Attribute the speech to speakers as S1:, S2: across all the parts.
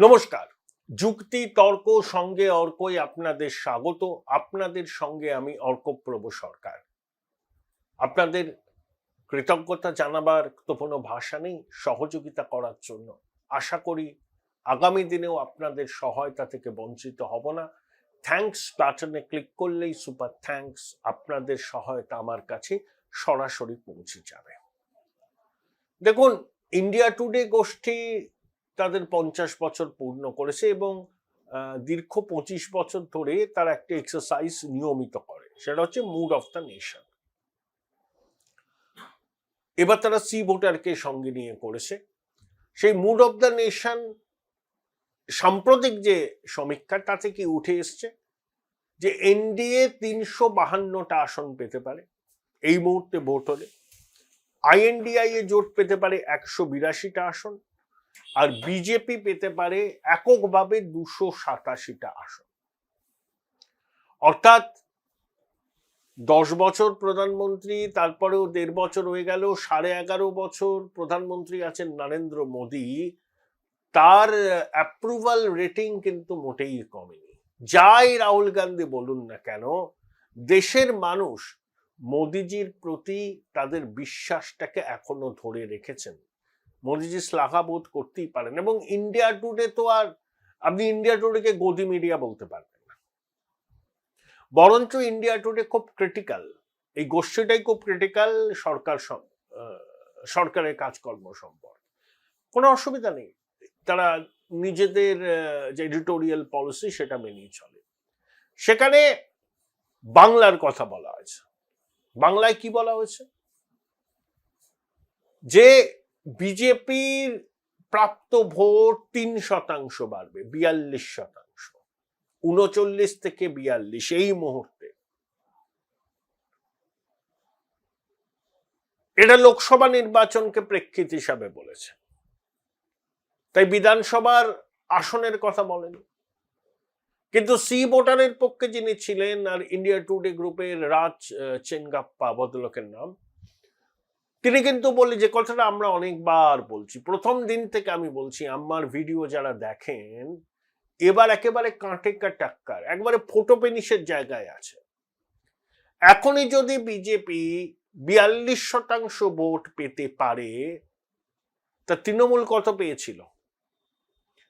S1: নমস্কার। যুক্তি তর্ক সঙ্গে অর্কই আপনাদের স্বাগত। আপনাদের সঙ্গে আমি অর্কপ্রভ সরকার। আপনাদের কৃতজ্ঞতা জানাবার তো কোনো ভাষা নেই সহযোগিতা করার জন্য। আশা করি আগামী দিনেও আপনাদের সহায়তা থেকে বঞ্চিত হব না। থ্যাঙ্কস বাটনে ক্লিক করলেই সুপার থ্যাঙ্কস, আপনাদের সহায়তা আমার কাছে সরাসরি পৌঁছে যাবে। দেখুন, ইন্ডিয়া টুডে গোষ্ঠী তাদের 50 বছর পূর্ণ করেছে এবং দীর্ঘ 25 বছর ধরে তারা একটা এক্সারসাইজ নিয়মিত করে, সেটা হচ্ছে মুড অফ দ্য নেশন। এবার তারা সি ভোটারকে সঙ্গে নিয়ে করেছে। সেই মুড অফ দ্য নেশন সাম্প্রতিক যে সমীক্ষা তাতে কি উঠে এসছে যে এনডিএ 352টা আসন পেতে পারে এই মুহূর্তে ভোট হলে, আইএনডিআই এ জোট পেতে পারে 182টা আসন, আর বিজেপি পেতে পারে এককভাবে 287টা আসন। অর্থাৎ 10 বছর প্রধানমন্ত্রী, তারপরেও 1.5 বছর হয়ে গেল, 11.5 বছর প্রধানমন্ত্রী আছেন নরেন্দ্র মোদী, তার অ্যাপ্রুভাল রেটিং কিন্তু মোটেই কমেনি। যাই রাহুল গান্ধী বলুন না কেন, দেশের মানুষ মোদিজির প্রতি তাদের বিশ্বাসটাকে এখনো ধরে রেখেছেন। মোদিজি শ্লাঘাবোধ করতেই পারেন। এবং ইন্ডিয়া টুডে তো আর আপনি ইন্ডিয়া টুডেকে গদি মিডিয়া বলতে পারবেন না, বরঞ্চ ইন্ডিয়া টুডে খুব ক্রিটিক্যাল, এই গোষ্ঠীটাই খুব ক্রিটিক্যাল সরকারের কাজকর্ম সম্পর্কে। কোনো অসুবিধা নেই, তারা নিজেদের যে এডিটোরিয়াল পলিসি সেটা মেনেই চলে। সেখানে বাংলার কথা বলা হয়েছে। বাংলায় কি বলা হয়েছে? যে বিজেপির প্রাপ্ত ভোট 3% বাড়বে, 42%, 39 থেকে 42 এই মুহূর্তে। এটা লোকসভা নির্বাচনকে প্রেক্ষিত হিসাবে বলেছে, তাই বিধানসভার আসনের কথা বলেনি। কিন্তু সি ভোটারের পক্ষে যিনি ছিলেন, আর ইন্ডিয়া টুডে গ্রুপের রাজ চেনগাপ্পা ভদ্রলোকের নাম, তিনি কিন্তু বললেন যে কথাটা আমরা অনেকবার বলছি, প্রথম দিন থেকে আমি বলছি, আমার ভিডিও যারা দেখেন এবার একেবারে কাঁটে টাক্কার, একবারে ফোটো পেনিসের জায়গায় আছে। এখনই যদি বিজেপি 42% ভোট পেতে পারে, তা তৃণমূল কত পেয়েছিল?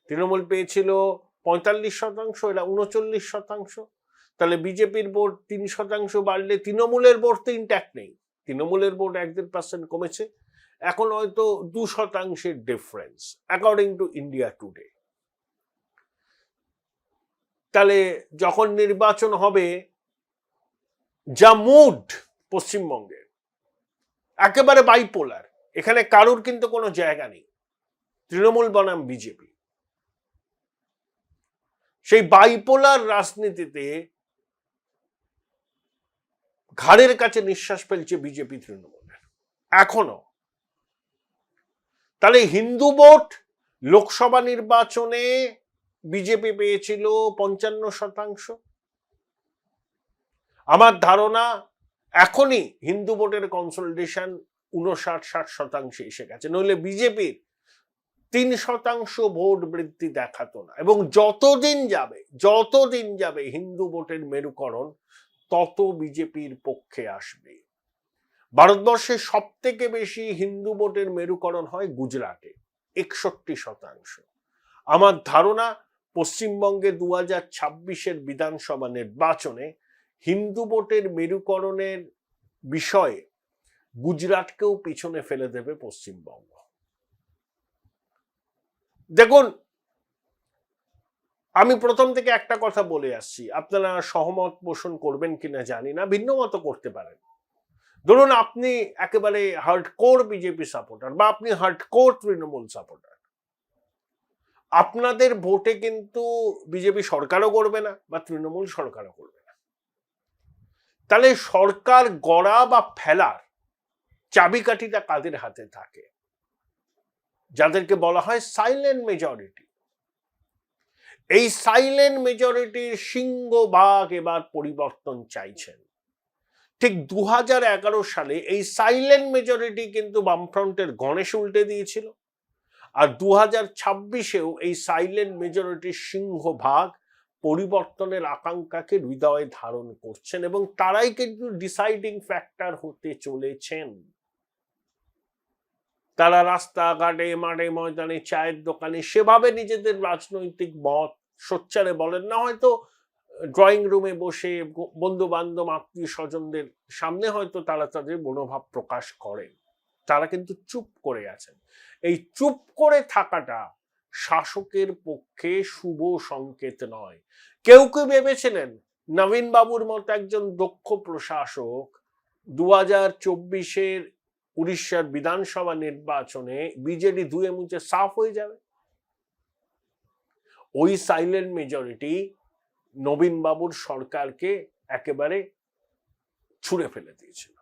S1: তৃণমূল পেয়েছিল 45%, এরা 39%। তাহলে বিজেপির ভোট 3% বাড়লে তৃণমূলের ভোট তো ইনট্যাক্ট নেই, তৃণমূলের ভোট 1-1.5% কমেছে, এখন হয়তো 2% difference according to India today. তাহলে যখন নির্বাচন হবে, যা মুড পশ্চিমবঙ্গে একেবারে বাইপোলার, এখানে কারুর কিন্তু কোনো জায়গা নেই, তৃণমূল বনাম বিজেপি। সেই বাইপোলার রাজনীতিতে ঘাড়ের কাছে নিঃশ্বাস ফেলছে বিজেপি তৃণমূলের এখনো। তাহলে হিন্দু ভোট লোকসভা নির্বাচনে বিজেপি পেয়েছিল 55%। আমার ধারণা এখনই হিন্দু ভোটের কনসলিডেশন 59-60% এসে গেছে, নইলে বিজেপির 3% ভোট বৃদ্ধি দেখাতো না। এবং যতদিন যাবে হিন্দু ভোটের মেরুকরণ তত বিজেপির পক্ষে আসবে। ভারতবর্ষের সব থেকে বেশি হিন্দু ভোটের মেরুকরণ হয় গুজরাটে, 61%। আমার ধারণা পশ্চিমবঙ্গে 2026-এর বিধানসভা নির্বাচনে হিন্দু ভোটের মেরুকরণের বিষয়ে গুজরাটকেও পিছনে ফেলে দেবে পশ্চিমবঙ্গ। দেখুন, আমি প্রথম থেকে একটা কথা বলে আসছি, আপনারা সহমত পোষণ করবেন কিনা জানি না, ভিন্ন মত করতে পারেন। ধরুন আপনি একেবারে হার্ডকোর বিজেপি সাপোর্টার বা আপনি হার্ডকোর তৃণমূল সাপোর্টার, আপনাদের ভোটে কিন্তু বিজেপি সরকারও করবে না বা তৃণমূল সরকারও করবে না। তাহলে সরকার গড়া বা ফেলার চাবিকাঠিটা কাদের হাতে থাকে? যাদেরকে বলা হয় সাইলেন্ট মেজরিটি। এই সাইলেন্ট মেজরিটির সিংহভাগ এবার পরিবর্তন চাইছেন। ঠিক 2011 সালে এই সাইলেন্ট মেজরিটি কিন্তু বামফ্রন্টের গণেশ উল্টে দিয়েছিল, আর 2026-এও এই সাইলেন্ট মেজরিটির সিংহভাগ পরিবর্তনের আকাঙ্ক্ষাকে হৃদয়ে ধারণ করছেন এবং তারাই কিন্তু ডিসাইডিং ফ্যাক্টর হতে চলেছেন। তারা রাস্তাঘাটে, মাঠে ময়দানে, চায়ের দোকানে সেভাবে নিজেদের রাজনৈতিক মত সোচ্চারে বলেন না, হয়তো ড্রয়িং রুমে বসে বন্ধু বান্ধব আত্মীয় স্বজনদের সামনে হয়তো তারা তাদের মনোভাব প্রকাশ করেন। তারা কিন্তু চুপ করে আছেন। এই চুপ করে থাকাটা শাসকের পক্ষে শুভ সংকেত নয়। কেউ কেউ ভেবেছিলেন নবীন বাবুর মতো একজন দক্ষ প্রশাসক 2024-এর উড়িষ্যার বিধানসভা নির্বাচনে বিজেডি ধুয়ে মুছে সাফ হয়ে যাবে। ওই সাইলেন্ট মেজরিটি নবীন বাবুর সরকারকে একেবারে ছুঁড়ে ফেলে দিয়েছিল।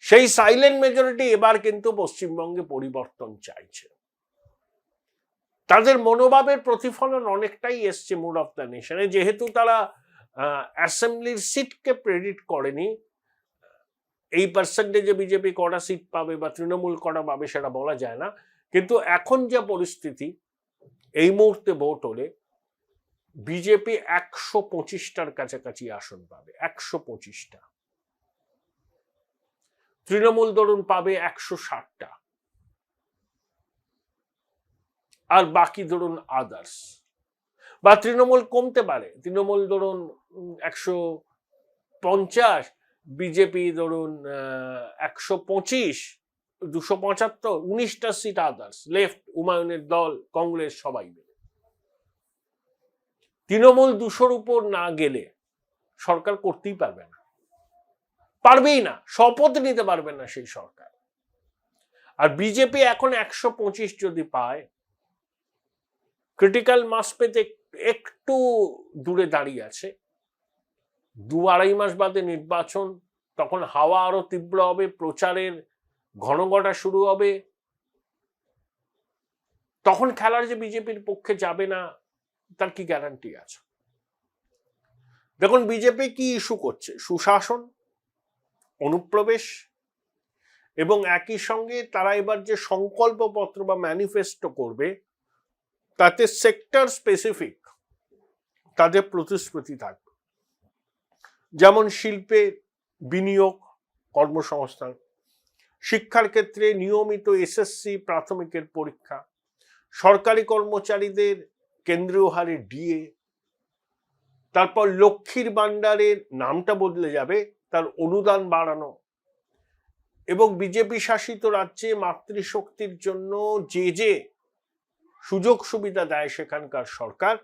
S1: সেই সাইলেন্ট মেজরিটি এবার কিন্তু পশ্চিমবঙ্গে পরিবর্তন চাইছে। তাদের মনোভাবের প্রতিফলন অনেকটাই এসছে মুড অফ দ্য নেশনে। যেহেতু তারা অ্যাসেম্বলির সিটকে প্রেডিক্ট করেনি, এই পার্সেন্টেজে বিজেপি কটা সিট পাবে বা তৃণমূল কটা পাবে সেটা বলা যায় না, কিন্তু এখন যে পরিস্থিতি, এই মুহূর্তে ভোট হলে বিজেপি 125টার কাছাকাছি আসন পাবে, 125টা। তৃণমূল ধরুন পাবে 160টা, আর বাকি ধরুন আদার্স। বা তৃণমূল কমতে পারে, তৃণমূল ধরুন 150, বিজেপি ধরুন 125, 275, 19টা সিট আদার্স, লেফট, হুমায়ুনের দল, কংগ্রেস সবাই মিলে। তৃণমূল 200-র উপর না গেলে সরকার করতেই পারবে না, পারবেই না, শপথ নিতে পারবে না সেই সরকার। আর বিজেপি এখন 125 যদি পায়, ক্রিটিক্যাল মাস পেতে একটু দূরে দাঁড়িয়ে আছে। 2-2.5 মাস বাদে নির্বাচন, তখন হাওয়া আরো তীব্র হবে, প্রচারের ঘনঘটা শুরু হবে। তখন খেলার যে বিজেপির পক্ষে যাবে না তার কি গ্যারান্টি আছে? দেখুন বিজেপি কি ইস্যু করছে, সুশাসন, অনুপ্রবেশ, এবং একই সঙ্গে তারা এবার যে সংকল্পপত্র বা ম্যানিফেস্টো করবে তাতে সেক্টর স্পেসিফিক তাদের প্রতিশ্রুতি থাকবে। যেমন শিল্পে বিনিয়োগ, কর্মসংস্থান, শিক্ষার ক্ষেত্রে নিয়মিত এসএসসি প্রাথমিকের পরীক্ষা, সরকারি কর্মচারীদের কেন্দ্রীয় হারে ডিএ, তারপর লক্ষ্মীর ভান্ডারের নামটা বদলে যাবে, তার অনুদান বাড়ানো, এবং বিজেপি শাসিত রাজ্যে মাতৃশক্তির জন্য যে যে সুযোগ সুবিধা দেয় সেখানকার সরকার,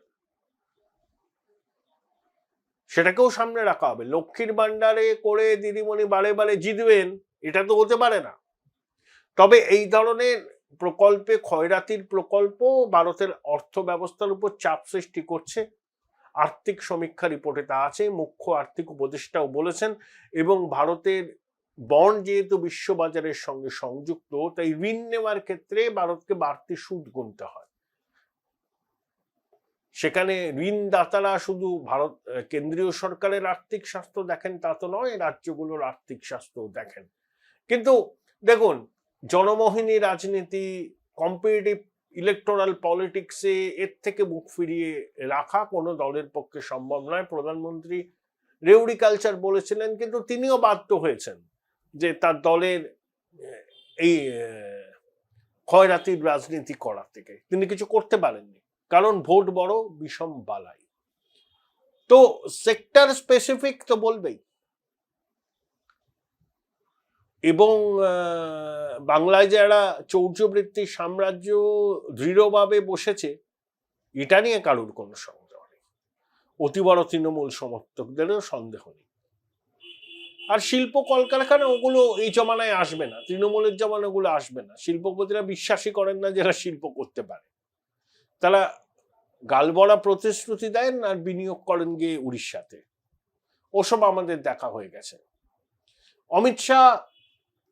S1: সেটাকেও সামনে রাখা হবে। লক্ষ্মীর ভান্ডারে করে দিদিমণি বারে বারে জিতবেন, এটা তো হতে পারে না। তবে এই ধরনের প্রকল্পে খয়রাতির প্রকল্প ভারতের অর্থ ব্যবস্থার উপর চাপ সৃষ্টি করছে। আর্থিক সমীক্ষা রিপোর্টে তা আছে, মুখ্য আর্থিক উপদেষ্টাও বলেছেন। এবং ভারতের বন্ড যেহেতু বিশ্ববাজারের সঙ্গে সংযুক্ত, তাই ঋণ নেওয়ার ক্ষেত্রে ভারতকে বাড়তি সুদ গুনতে হয়। সেখানে ঋণদাতারা শুধু ভারত কেন্দ্রীয় সরকারের আর্থিক স্বাস্থ্য দেখেন তা তো নয়, রাজ্যগুলোর আর্থিক স্বাস্থ্য দেখেন। কিন্তু দেখুন, জনমোহিনী রাজনীতি, কম্পিটিটিভ ইলেকটোরাল পলিটিক্সে এর থেকে মুখ ফিরিয়ে রাখা কোনো দলের পক্ষে সম্ভব নয়। প্রধানমন্ত্রী রেউরি কালচার বলেছিলেন, কিন্তু তিনিও বাধ্য হয়েছেন যে তার দলের এই খয়রাতির রাজনীতি করার থেকে তিনি কিছু করতে পারেননি, কারণ ভোট বড় বিষম বালাই। তো সেক্টর স্পেসিফিক তো বলবেই। এবং বাংলায় যারা চৌর্যবৃত্তির সাম্রাজ্য দৃঢ়ভাবে বসেছে, এটা নিয়ে কারোর কোনো সন্দেহ নেই, অতি বড় তৃণমূল সমর্থকদেরও সন্দেহ নেই। আর শিল্প কলকারখানা ওগুলো এই জমানায় আসবে না, তৃণমূলের জমানায় ওগুলো আসবে না। শিল্পপতিরা বিশ্বাসই করেন না যারা শিল্প করতে পারে। তারা গালবড়া প্রতিশ্রুতি দেন আর বিনিয়োগ করেন গিয়ে উড়িষ্যাতে। ওসব আমাদের দেখা হয়ে গেছে। অমিত শাহ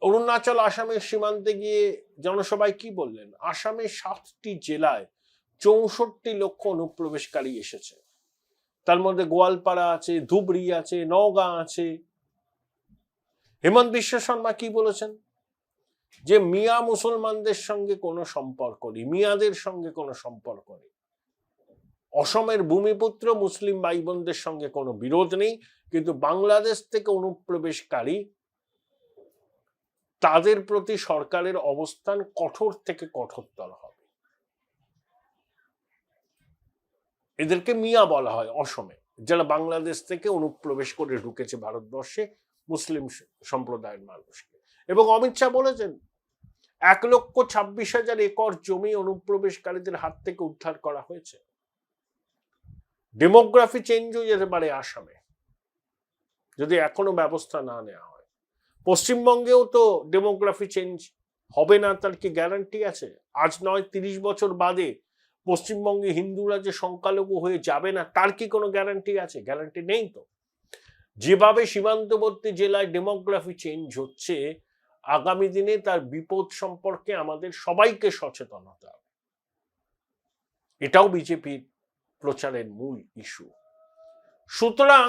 S1: অরুণাচল আসামের সীমান্তে গিয়ে জনসভায় কি বললেন? আসামের 7টি জেলায় 64 লক্ষ অনুপ্রবেশকারী এসেছে। তার মধ্যে গোয়ালপাড়া আছে, ধুবড়ি আছে, নওগাঁ আছে। হেমন্ত বিশ্ব শর্মা কি বলেছেন? যে মিয়া মুসলমানদের সঙ্গে কোনো সম্পর্ক নেই, মিয়াদের সঙ্গে কোনো সম্পর্ক নেই, অসমের ভূমিপুত্র মুসলিম ভাই বোনদের সঙ্গে কোনো বিরোধ নেই, কিন্তু বাংলাদেশ থেকে অনুপ্রবেশকারী তাদের প্রতি সরকারের অবস্থান কঠোর থেকে কঠোরতর হবে। এদেরকে মিয়া বলা হয় অসমে, যারা বাংলাদেশ থেকে অনুপ্রবেশ করে ঢুকেছে ভারতবর্ষে মুসলিম সম্প্রদায়ের মানুষকে। এবং অমিত শাহ বলেছেন 1,26,000 একর জমি অনুপ্রবেশকারীদের হাত থেকে উদ্ধার করা হয়েছে। ডেমোগ্রাফি চেঞ্জ হয়ে যেতে পারে আসামে যদি এখনো ব্যবস্থা না নেওয়া হয়। পশ্চিমবঙ্গেও তো ডেমোগ্রাফি চেঞ্জ হবে না, তার কি গ্যারান্টি আছে? আজ নয় 30 বছর বাদে পশ্চিমবঙ্গে হিন্দুরা যে সংখ্যালঘু হয়ে যাবে না, তার কি কোনো গ্যারান্টি আছে? গ্যারান্টি নেই তো। যেভাবে সীমান্তবর্তী জেলায় ডেমোগ্রাফি চেঞ্জ হচ্ছে, আগামী দিনে তার বিপদ সম্পর্কে আমাদের সবাইকে সচেতন হতে হবে। এটাও বিজেপির প্রচারের মূল ইস্যু। সুতরাং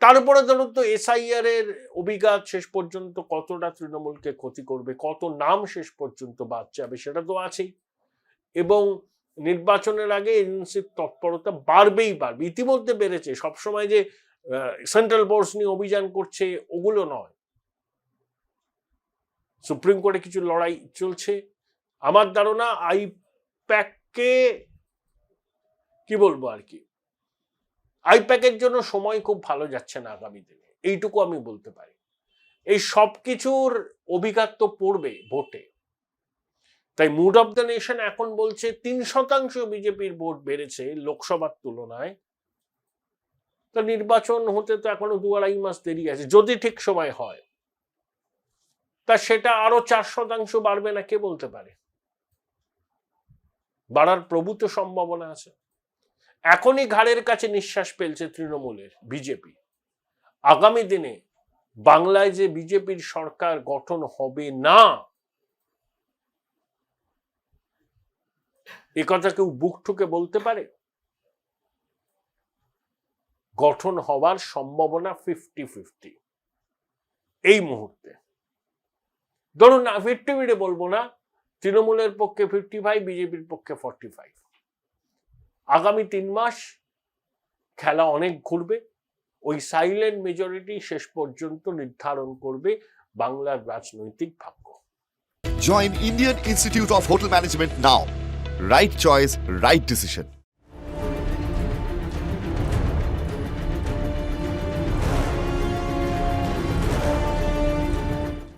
S1: তারপরে ধরুন তো এসআইআর এর অভিঘাত শেষ পর্যন্ত কতটা তৃণমূলকে ক্ষতি করবে, কত নাম শেষ পর্যন্ত বাদ যাবে, সেটা তো আছেই। এবং নির্বাচনের আগে এজেন্সির তৎপরতা বাড়বেই বাড়বে, ইতিমধ্যে বেড়েছে। সবসময় যে সেন্ট্রাল বোর্ডস নিয়ে অভিযান করছে ওগুলো নয়, সুপ্রিম কোর্টে কিছু লড়াই চলছে। আমার ধারণা আইপ্যাককে কি বলবো আর কি, আইপ্যাকের জন্য সময় খুব ভালো যাচ্ছে না আগামী দিনে, এইটুকু আমি বলতে পারি। এই সব কিছুর অভিঘাত তো পড়বে ভোটে। তাই মুড অফ দ্য নেশন এখন বলছে 3% বিজেপির ভোট বেড়েছে লোকসভার তুলনায়। তো নির্বাচন হতে তো এখনো 2-2.5 মাস দেরি আছে, যদি ঠিক সময় হয়। তা সেটা আরো 4% বাড়বে না কে বলতে পারে? বাড়ার প্রভূত সম্ভাবনা আছে। এখনই ঘাড়ের কাছে নিঃশ্বাস ফেলছে তৃণমূলের বিজেপি। আগামী দিনে বাংলায় যে বিজেপির সরকার গঠন হবে না, এ কথা কেউ বুক ঠুকে বলতে পারে? গঠন হওয়ার সম্ভাবনা 50-50 এই মুহূর্তে। ধরুন না 50 বলবো না, তৃণমূলের পক্ষে 55, বিজেপির পক্ষে 45। আগামী 3 মাস খেলা অনেক ঘুরবে। ওই সাইলেন্ট মেজরিটি শেষ পর্যন্ত নির্ধারণ করবে বাংলার রাজনৈতিক ভাগ্য।
S2: Join Indian Institute of Hotel Management now. Right choice, right decision.